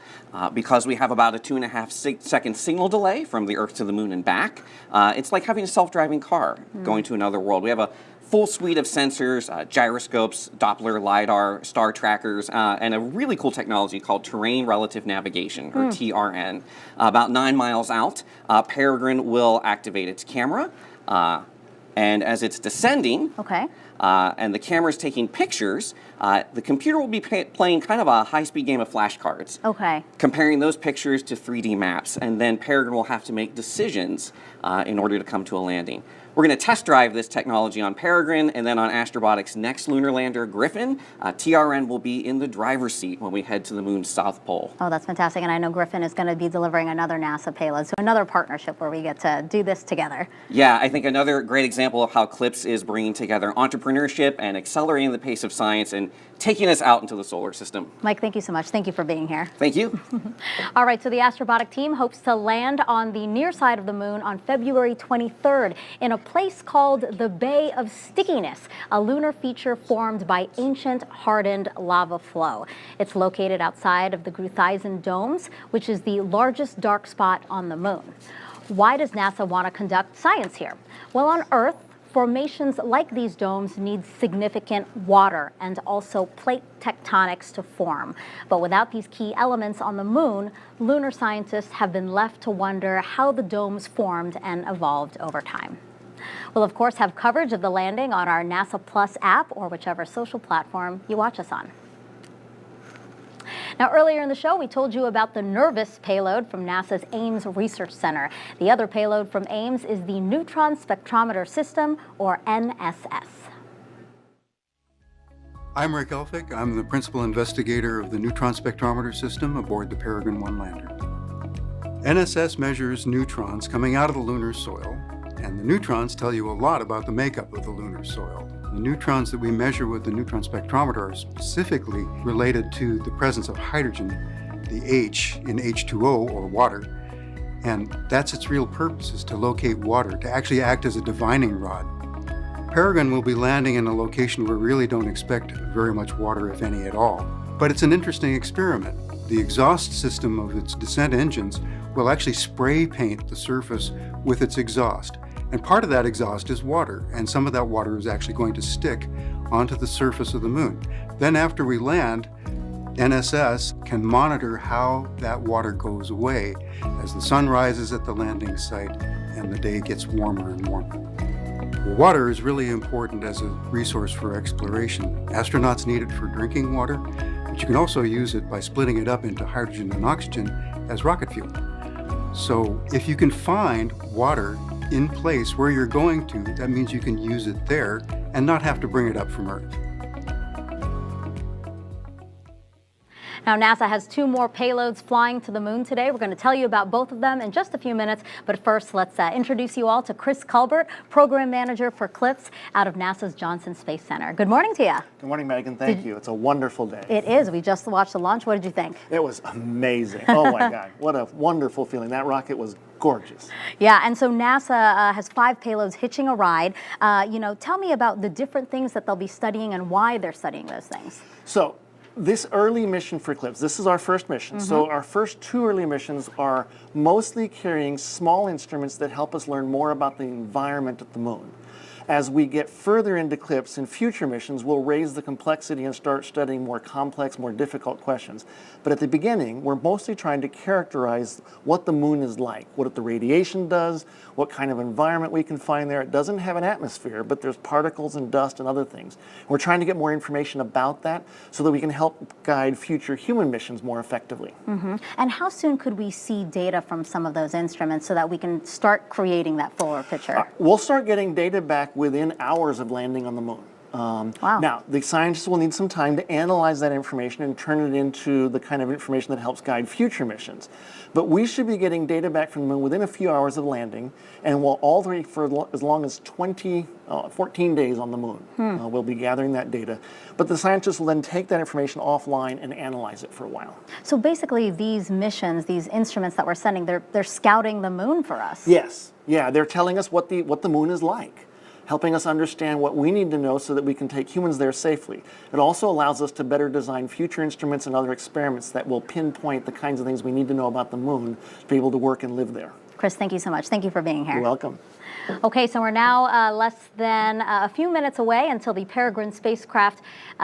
Because we have about a 2.5 second signal delay from the Earth to the moon and back, it's like having a self-driving car going to another world. We have a full suite of sensors, gyroscopes, Doppler, LiDAR, star trackers, and a really cool technology called terrain relative navigation, or TRN. About 9 miles out, Peregrine will activate its camera, and as it's descending, and the camera's taking pictures, the computer will be playing kind of a high-speed game of flashcards. Comparing those pictures to 3D maps, and then Peregrine will have to make decisions in order to come to a landing. We're going to test drive this technology on Peregrine, and then on Astrobotic's next lunar lander, Griffin, TRN will be in the driver's seat when we head to the moon's south pole. Oh, that's fantastic. And I know Griffin is going to be delivering another NASA payload, so another partnership where we get to do this together. Yeah, I think another great example of how CLIPS is bringing together entrepreneurship and accelerating the pace of science and taking us out into the solar system. Mike, thank you so much. Thank you for being here. Thank you. All right, so the Astrobotic team hopes to land on the near side of the moon on February 23rd in a place called the Bay of Stickiness, a lunar feature formed by ancient hardened lava flow. It's located outside of the Gruithuisen domes, which is the largest dark spot on the moon. Why does NASA want to conduct science here? Well, on Earth, formations like these domes need significant water and also plate tectonics to form. But without these key elements on the moon, lunar scientists have been left to wonder how the domes formed and evolved over time. We'll, of course, have coverage of the landing on our NASA Plus app or whichever social platform you watch us on. Now, earlier in the show, we told you about the NERVIS payload from NASA's Ames Research Center. The other payload from Ames is the Neutron Spectrometer System, or NSS. I'm Rick Elphick. I'm the principal investigator of the Neutron Spectrometer System aboard the Peregrine 1 lander. NSS measures neutrons coming out of the lunar soil, and the neutrons tell you a lot about the makeup of the lunar soil. The neutrons that we measure with the neutron spectrometer are specifically related to the presence of hydrogen, the H in H2O, or water, and that's its real purpose, is to locate water, to actually act as a divining rod. Peregrine will be landing in a location where we really don't expect very much water, if any at all. But it's an interesting experiment. The exhaust system of its descent engines will actually spray paint the surface with its exhaust. And part of that exhaust is water, and some of that water is actually going to stick onto the surface of the moon. Then after we land, NSS can monitor how that water goes away as the sun rises at the landing site and the day gets warmer and warmer. Water is really important as a resource for exploration. Astronauts need it for drinking water, but you can also use it by splitting it up into hydrogen and oxygen as rocket fuel. So if you can find water in place where you're going to, that means you can use it there and not have to bring it up from Earth. Now, NASA has 2 more payloads flying to the moon today. We're going to tell you about both of them in just a few minutes. But first, let's introduce you all to Chris Culbert, Program Manager for CLIPS out of NASA's Johnson Space Center. Good morning to you. Good morning, Megan. Thank you. It's a wonderful day. It is. We just watched the launch. What did you think? It was amazing. Oh, my God. What a wonderful feeling. That rocket was gorgeous. Yeah, and so NASA has 5 payloads hitching a ride. Tell me about the different things that they'll be studying and why they're studying those things. So, this early mission for CLIPS, this is our first mission. So our first 2 early missions are mostly carrying small instruments that help us learn more about the environment of the moon. As we get further into CLIPS in future missions, we'll raise the complexity and start studying more complex, more difficult questions. But at the beginning, we're mostly trying to characterize what the moon is like, what the radiation does, what kind of environment we can find there. It doesn't have an atmosphere, but there's particles and dust and other things. We're trying to get more information about that so that we can help guide future human missions more effectively. And how soon could we see data from some of those instruments so that we can start creating that fuller picture? We'll start getting data back within hours of landing on the moon. Wow. Now, the scientists will need some time to analyze that information and turn it into the kind of information that helps guide future missions. But we should be getting data back from the moon within a few hours of landing, and we'll all three for as long as 14 days on the moon. We'll be gathering that data. But the scientists will then take that information offline and analyze it for a while. So basically these missions, these instruments that we're sending, they're scouting the moon for us. Yes. Yeah, they're telling us what the moon is like, helping us understand what we need to know so that we can take humans there safely. It also allows us to better design future instruments and other experiments that will pinpoint the kinds of things we need to know about the moon to be able to work and live there. Chris, thank you so much. Thank you for being here. You're welcome. Okay, so we're now less than a few minutes away until the Peregrine spacecraft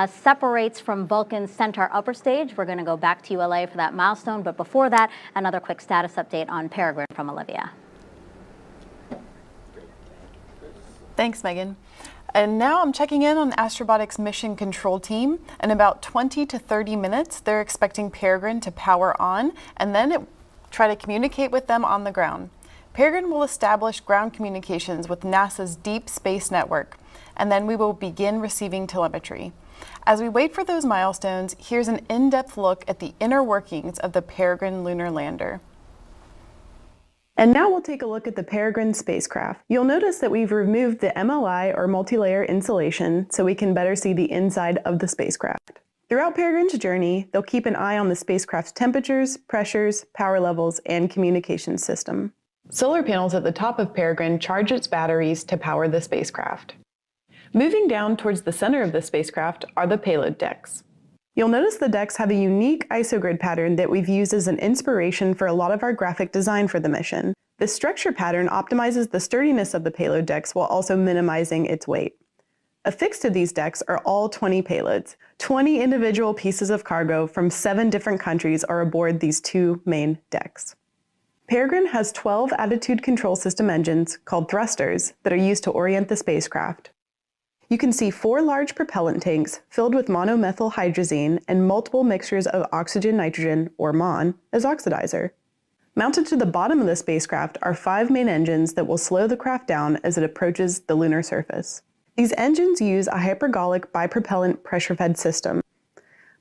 separates from Vulcan's Centaur upper stage. We're going to go back to ULA for that milestone, but before that, another quick status update on Peregrine from Olivia. Thanks, Megan. And now I'm checking in on Astrobotic's mission control team. In about 20 to 30 minutes, they're expecting Peregrine to power on and then try to communicate with them on the ground. Peregrine will establish ground communications with NASA's Deep Space Network, and then we will begin receiving telemetry. As we wait for those milestones, here's an in-depth look at the inner workings of the Peregrine lunar lander. And now we'll take a look at the Peregrine spacecraft. You'll notice that we've removed the MLI or multi-layer insulation so we can better see the inside of the spacecraft. Throughout Peregrine's journey, they'll keep an eye on the spacecraft's temperatures, pressures, power levels, and communication system. Solar panels at the top of Peregrine charge its batteries to power the spacecraft. Moving down towards the center of the spacecraft are the payload decks. You'll notice the decks have a unique isogrid pattern that we've used as an inspiration for a lot of our graphic design for the mission. This structure pattern optimizes the sturdiness of the payload decks while also minimizing its weight. Affixed to these decks are all 20 payloads. 20 individual pieces of cargo from 7 different countries are aboard these 2 main decks. Peregrine has 12 attitude control system engines, called thrusters, that are used to orient the spacecraft. You can see 4 large propellant tanks filled with monomethyl hydrazine and multiple mixtures of oxygen-nitrogen, or MON, as oxidizer. Mounted to the bottom of the spacecraft are 5 main engines that will slow the craft down as it approaches the lunar surface. These engines use a hypergolic bipropellant pressure-fed system.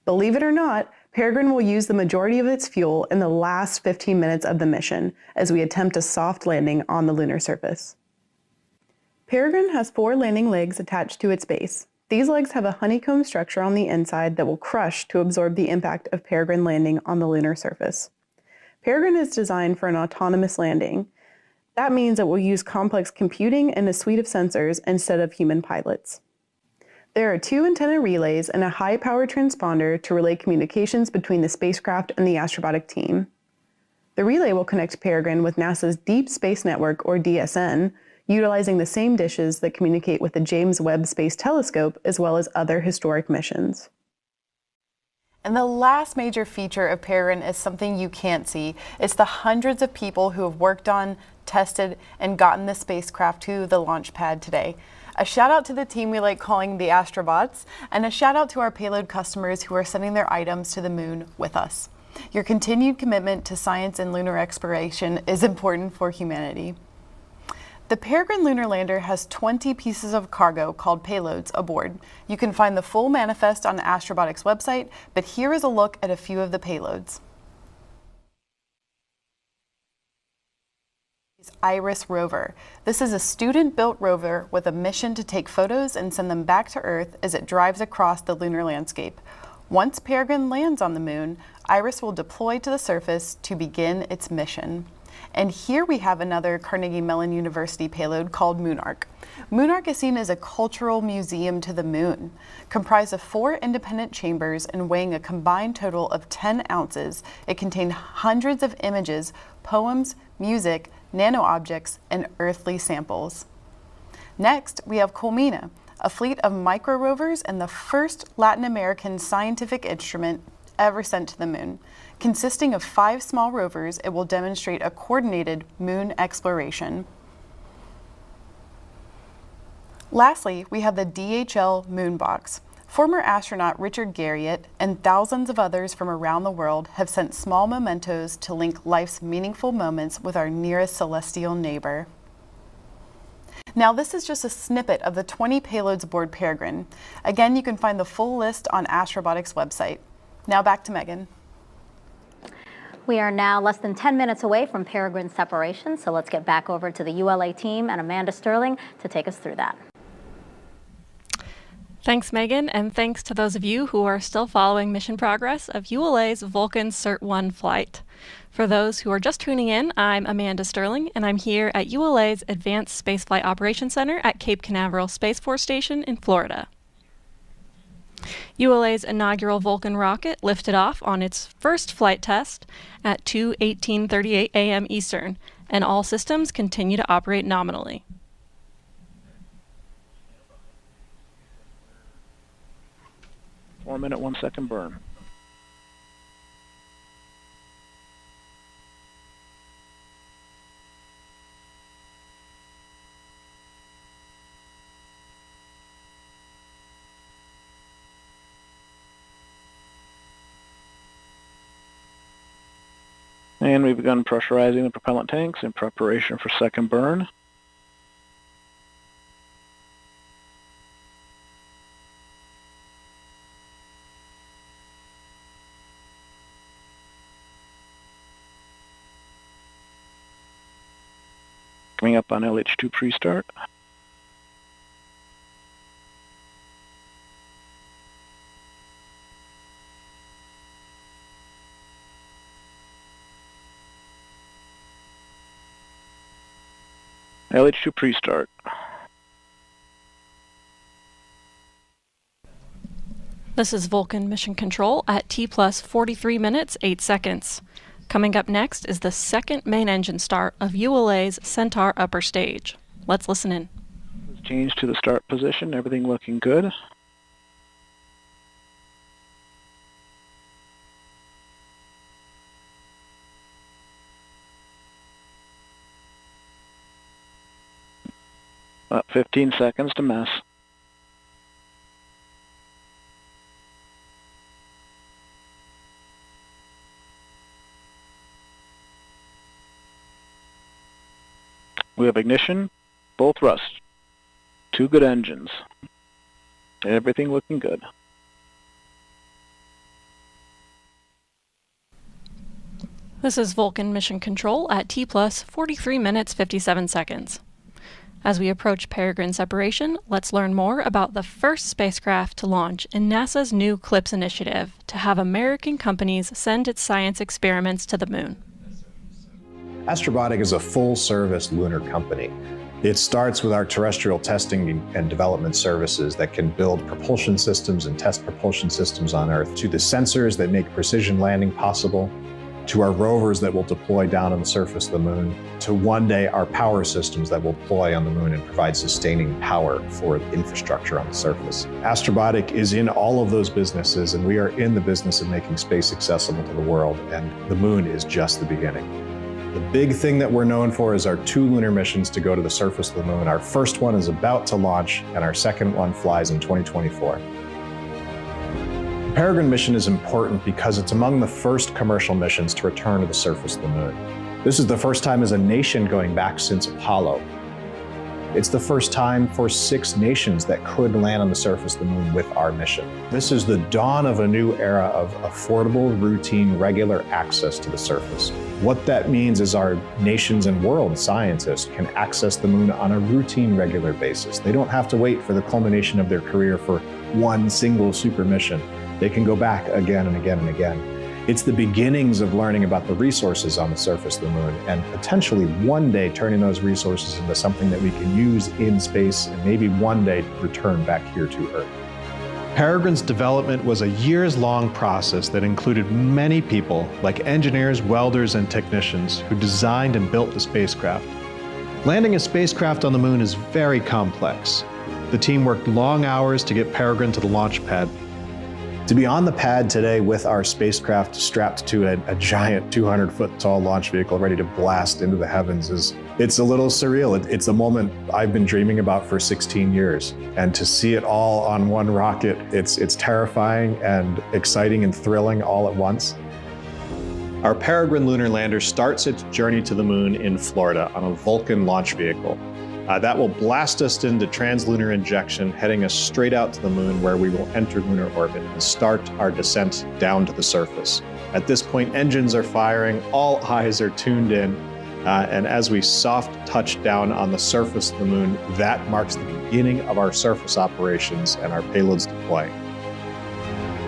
Believe it or not, Peregrine will use the majority of its fuel in the last 15 minutes of the mission as we attempt a soft landing on the lunar surface. Peregrine has 4 landing legs attached to its base. These legs have a honeycomb structure on the inside that will crush to absorb the impact of Peregrine landing on the lunar surface. Peregrine is designed for an autonomous landing. That means it will use complex computing and a suite of sensors instead of human pilots. There are 2 antenna relays and a high-power transponder to relay communications between the spacecraft and the Astrobotic team. The relay will connect Peregrine with NASA's Deep Space Network, or DSN, utilizing the same dishes that communicate with the James Webb Space Telescope as well as other historic missions. And the last major feature of Peregrine is something you can't see. It's the hundreds of people who have worked on, tested, and gotten the spacecraft to the launch pad today. A shout out to the team we like calling the Astrobots, and a shout out to our payload customers who are sending their items to the moon with us. Your continued commitment to science and lunar exploration is important for humanity. The Peregrine lunar lander has 20 pieces of cargo called payloads aboard. You can find the full manifest on Astrobotic's website, but here is a look at a few of the payloads. IRIS rover. This is a student-built rover with a mission to take photos and send them back to Earth as it drives across the lunar landscape. Once Peregrine lands on the moon, IRIS will deploy to the surface to begin its mission. And here we have another Carnegie Mellon University payload called Moonark. Moonark is seen as a cultural museum to the moon. Comprised of 4 independent chambers and weighing a combined total of 10 ounces, it contained hundreds of images, poems, music, nano-objects, and earthly samples. Next, we have Colmena, a fleet of micro rovers and the first Latin American scientific instrument ever sent to the moon. Consisting of 5 small rovers, it will demonstrate a coordinated moon exploration. Lastly, we have the DHL Moonbox. Former astronaut Richard Garriott and thousands of others from around the world have sent small mementos to link life's meaningful moments with our nearest celestial neighbor. Now, this is just a snippet of the 20 payloads aboard Peregrine. Again, you can find the full list on Astrobotic's website. Now back to Megan. We are now less than 10 minutes away from Peregrine separation, so let's get back over to the ULA team and Amanda Sterling to take us through that. Thanks, Megan, and thanks to those of you who are still following mission progress of ULA's Vulcan Cert-1 flight. For those who are just tuning in, I'm Amanda Sterling, and I'm here at ULA's Advanced Spaceflight Operations Center at Cape Canaveral Space Force Station in Florida. ULA's inaugural Vulcan rocket lifted off on its first flight test at 2:18:38 a.m. Eastern, and all systems continue to operate nominally. Minute 1 second burn. And we've begun pressurizing the propellant tanks in preparation for second burn. Coming up on LH2 pre-start. LH2 pre-start. This is Vulcan Mission Control at T plus 43 minutes, 8 seconds. Coming up next is the second main engine start of ULA's Centaur upper stage. Let's listen in. Change to the start position, everything looking good. About 15 seconds to mess. We have ignition, full thrust, 2 good engines, everything looking good. This is Vulcan Mission Control at T plus 43 minutes, 57 seconds. As we approach Peregrine separation, let's learn more about the first spacecraft to launch in NASA's new CLPS initiative to have American companies send its science experiments to the moon. Astrobotic is a full-service lunar company. It starts with our terrestrial testing and development services that can build propulsion systems and test propulsion systems on Earth, to the sensors that make precision landing possible, to our rovers that will deploy down on the surface of the moon, to one day our power systems that will deploy on the moon and provide sustaining power for the infrastructure on the surface. Astrobotic is in all of those businesses, and we are in the business of making space accessible to the world, and the moon is just the beginning. The big thing that we're known for is our 2 lunar missions to go to the surface of the moon. Our first one is about to launch, and our second one flies in 2024. The Peregrine mission is important because it's among the first commercial missions to return to the surface of the moon. This is the first time as a nation going back since Apollo. It's the first time for 6 nations that could land on the surface of the moon with our mission. This is the dawn of a new era of affordable, routine, regular access to the surface. What that means is our nations and world scientists can access the moon on a routine, regular basis. They don't have to wait for the culmination of their career for one single super mission. They can go back again and again and again. It's the beginnings of learning about the resources on the surface of the moon, and potentially one day turning those resources into something that we can use in space, and maybe one day return back here to Earth. Peregrine's development was a years-long process that included many people, like engineers, welders, and technicians, who designed and built the spacecraft. Landing a spacecraft on the moon is very complex. The team worked long hours to get Peregrine to the launch pad. To be on the pad today with our spacecraft strapped to a giant 200-foot tall launch vehicle ready to blast into the heavens it's a little surreal. It's a moment I've been dreaming about for 16 years. And to see it all on one rocket, it's terrifying and exciting and thrilling all at once. Our Peregrine lunar lander starts its journey to the moon in Florida on a Vulcan launch vehicle. That will blast us into translunar injection, heading us straight out to the moon, where we will enter lunar orbit and start our descent down to the surface. At this point, engines are firing, all eyes are tuned in, and as we soft touch down on the surface of the moon, that marks the beginning of our surface operations and our payloads deploying.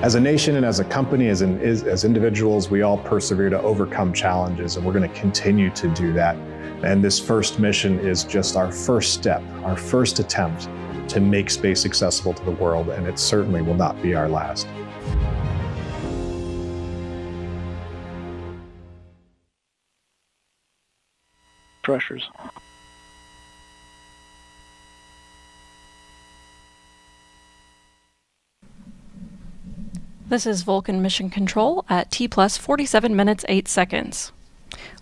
As a nation and as a company, as individuals, we all persevere to overcome challenges, and we're going to continue to do that. And this first mission is just our first step, our first attempt to make space accessible to the world, and it certainly will not be our last. Pressures. This is Vulcan Mission Control at T plus 47 minutes 8 seconds.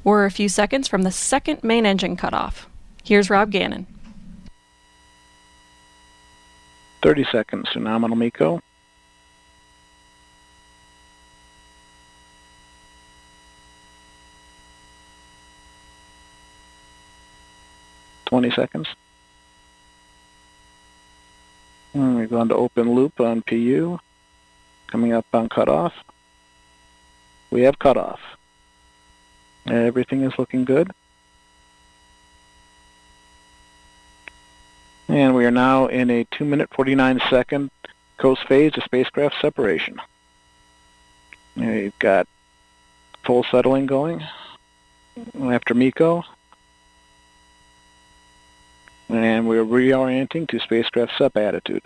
We're a few seconds from the second main engine cutoff. Here's Rob Gannon. 30 seconds to nominal MECO. Seconds. And we're going to open loop on PU. Coming up on cutoff. We have cutoff. Everything is looking good. And we are now in a 2-minute 49-second coast phase of spacecraft separation. We've got full settling going after MECO. And we're reorienting to spacecraft SEP attitude.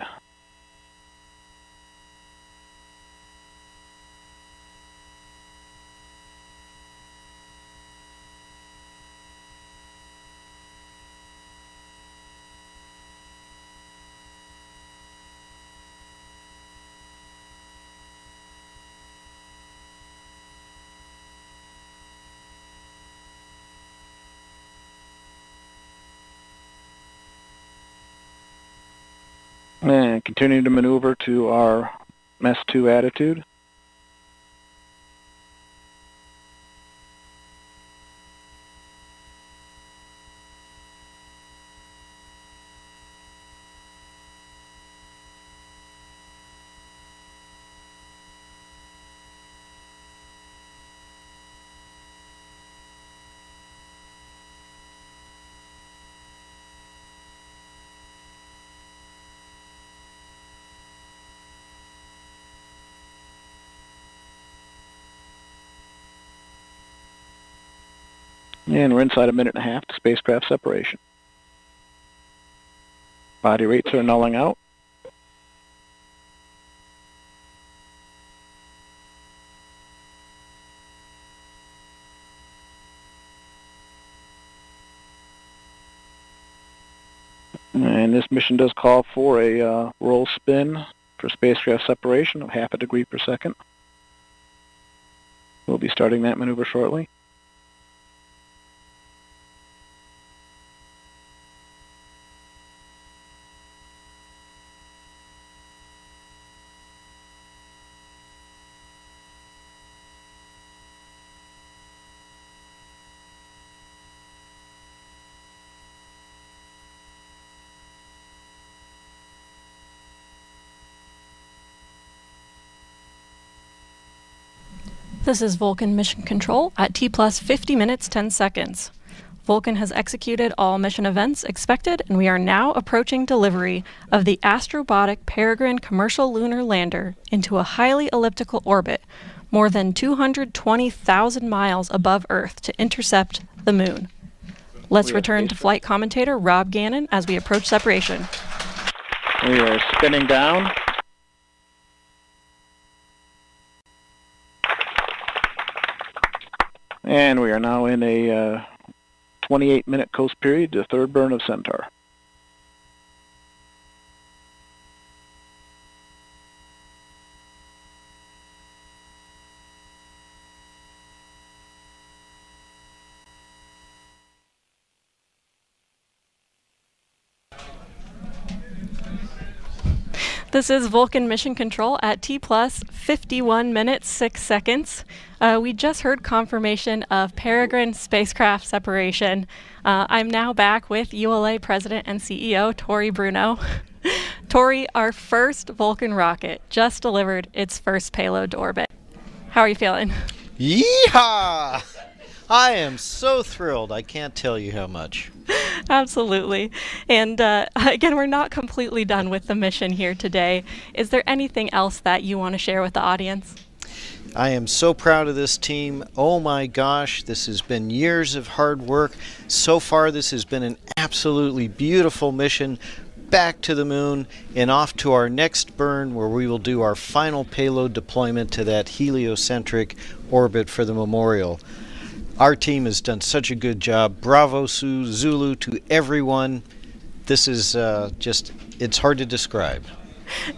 And continue to maneuver to our MES-2 attitude. And we're inside a minute and a half to spacecraft separation. Body rates are nulling out. And this mission does call for a roll spin for spacecraft separation of 0.5 degree per second. We'll be starting that maneuver shortly. This is Vulcan Mission Control at T plus 50 minutes 10 seconds. Vulcan has executed all mission events expected, and we are now approaching delivery of the Astrobotic Peregrine commercial lunar lander into a highly elliptical orbit, more than 220,000 miles above Earth, to intercept the moon. Let's return to flight commentator Rob Gannon as we approach separation. We are spinning down. And we are now in a 28-minute coast period to third burn of Centaur. This is Vulcan Mission Control at T plus 51 minutes 6 seconds. We just heard confirmation of Peregrine spacecraft separation. I'm now back with ULA President and CEO Tori Bruno. Tori, our first Vulcan rocket just delivered its first payload to orbit. How are you feeling? Yeehaw! I am so thrilled. I can't tell you how much. Absolutely. And again, we're not completely done with the mission here today. Is there anything else that you want to share with the audience? I am so proud of this team. Oh my gosh, this has been years of hard work. So far, this has been an absolutely beautiful mission. Back to the moon and off to our next burn, where we will do our final payload deployment to that heliocentric orbit for the memorial. Our team has done such a good job. Bravo, Zulu to everyone. This is it's hard to describe.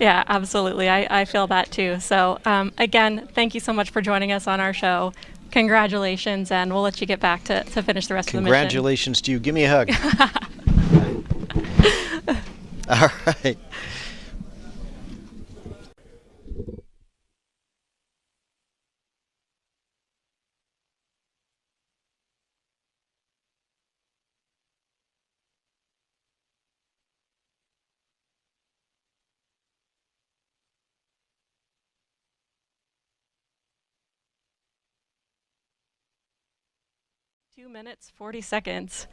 Yeah, absolutely. I feel that too. So again, thank you so much for joining us on our show. Congratulations, and we'll let you get back to finish the rest of the mission. Congratulations to you. Give me a hug. All right. Minutes 40 seconds.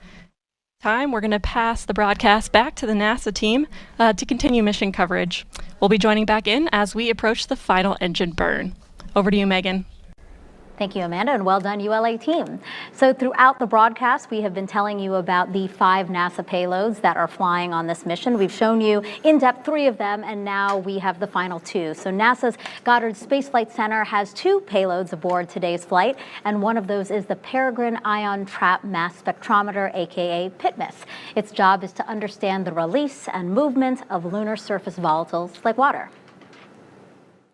We're going to pass the broadcast back to the NASA team to continue mission coverage. We'll be joining back in as we approach the final engine burn. Over to you, Megan. Thank you, Amanda, and well done, ULA team. So throughout the broadcast, we have been telling you about the 5 NASA payloads that are flying on this mission. We've shown you in depth 3 of them, and now we have the final 2. So NASA's Goddard Space Flight Center has 2 payloads aboard today's flight, and one of those is the Peregrine Ion Trap Mass Spectrometer, aka PITMAS. Its job is to understand the release and movement of lunar surface volatiles like water.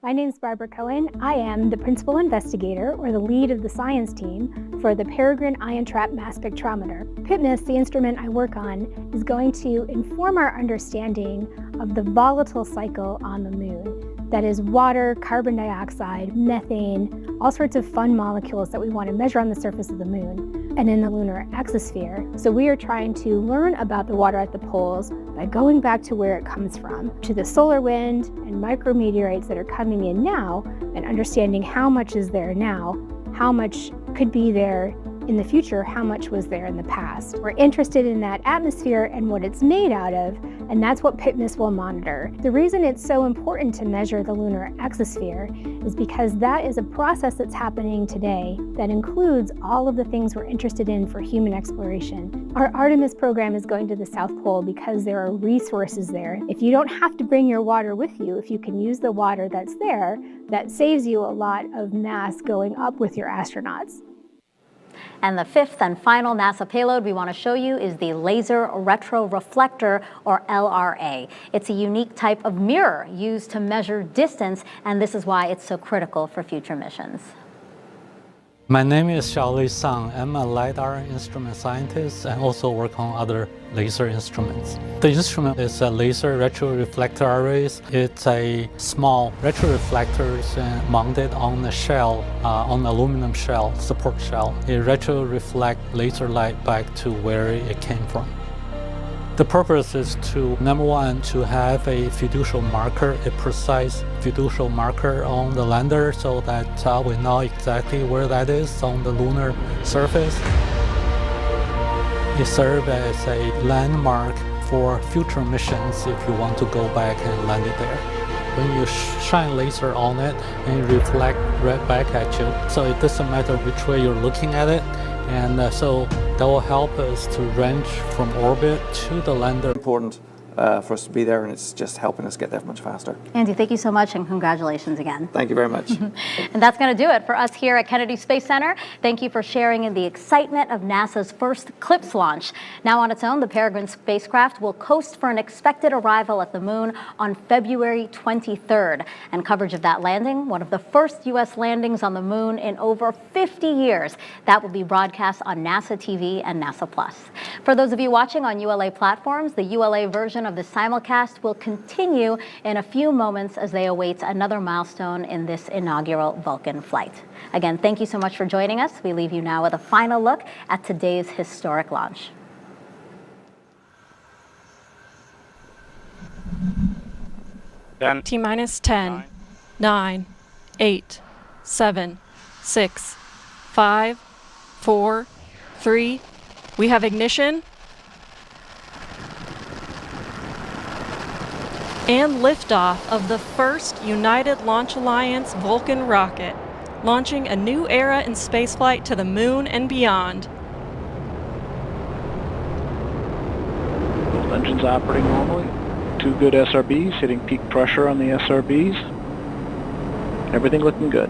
My name is Barbara Cohen. I am the principal investigator, or the lead of the science team, for the Peregrine Ion Trap Mass Spectrometer. PITMAS, the instrument I work on, is going to inform our understanding of the volatile cycle on the moon. That is water, carbon dioxide, methane, all sorts of fun molecules that we want to measure on the surface of the moon and in the lunar exosphere. So we are trying to learn about the water at the poles by going back to where it comes from, to the solar wind and micrometeorites that are coming in now, and understanding how much is there now, how much could be there in the future, how much was there in the past. We're interested in that atmosphere and what it's made out of, and that's what PITMAS will monitor. The reason it's so important to measure the lunar exosphere is because that is a process that's happening today that includes all of the things we're interested in for human exploration. Our Artemis program is going to the South Pole because there are resources there. If you don't have to bring your water with you, if you can use the water that's there, that saves you a lot of mass going up with your astronauts. And the 5th and final NASA payload we want to show you is the Laser Retroreflector, or LRA. It's a unique type of mirror used to measure distance, and this is why it's so critical for future missions. My name is Xiaolei Sang. I'm a LiDAR instrument scientist and also work on other laser instruments. The instrument is a laser retroreflector arrays. It's a small retroreflectors mounted on a shell, on aluminum shell, support shell. It retroreflects laser light back to where it came from. The purpose is to, number one, to have a fiducial marker, a precise fiducial marker on the lander so that we know exactly where that is on the lunar surface. It serves as a landmark for future missions if you want to go back and land it there. When you shine laser on it, and it reflects right back at you. So it doesn't matter which way you're looking at it. And so that will help us to range from orbit to the lander. Important for us to be there, and it's just helping us get there much faster. Andy, thank you so much, and congratulations again. Thank you very much. And that's going to do it for us here at Kennedy Space Center. Thank you for sharing in the excitement of NASA's first CLIPS launch. Now on its own, the Peregrine spacecraft will coast for an expected arrival at the moon on February 23rd. And coverage of that landing, one of the first U.S. landings on the moon in over 50 years, that will be broadcast on NASA TV and NASA Plus. For those of you watching on ULA platforms, the ULA version of the simulcast will continue in a few moments as they await another milestone in this inaugural Vulcan flight. Again, thank you so much for joining us. We leave you now with a final look at today's historic launch. T-minus 10, 9, 8, 7, 6, 5, 4, 3. We have ignition. And liftoff of the first United Launch Alliance Vulcan rocket, launching a new era in spaceflight to the moon and beyond. Both engines operating normally. 2 good SRBs, hitting peak pressure on the SRBs. Everything looking good.